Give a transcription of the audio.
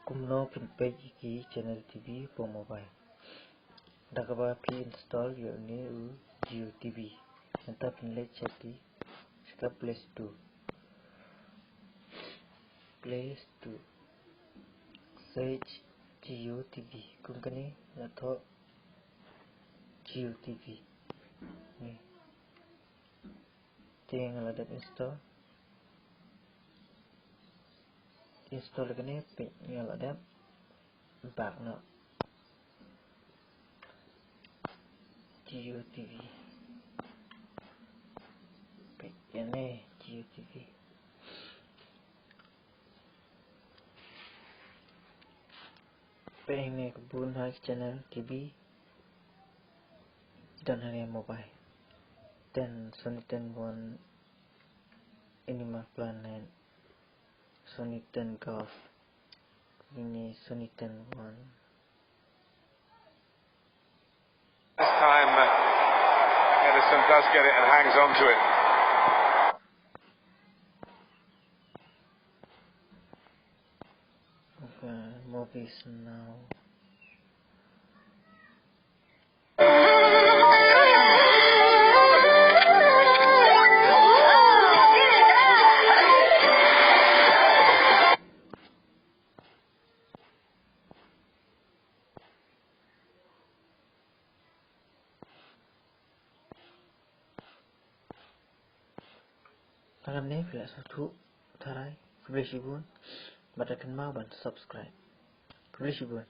Kumno page ki channel TV for mobile. Dakaba pre-install your new Geo TV. Nanta pinle chati ska Play Store. Search Geo TV. Kumpani atho Geo TV. Ni. Tinggal ada install. Install lagi page ni ada bak nak Geo TV. Page ni Geo TV. Page ni kebun hai channel TV dan hari mobile. Dan Sony 10 Animal Planet, Sony 10 Golf. Ini Sony 10 This time, Edison does get it and hangs on to it. Okay, movies now. Malam ni bila satu tarai, boleh sibun, baca kenal dan subscribe. Boleh sibun.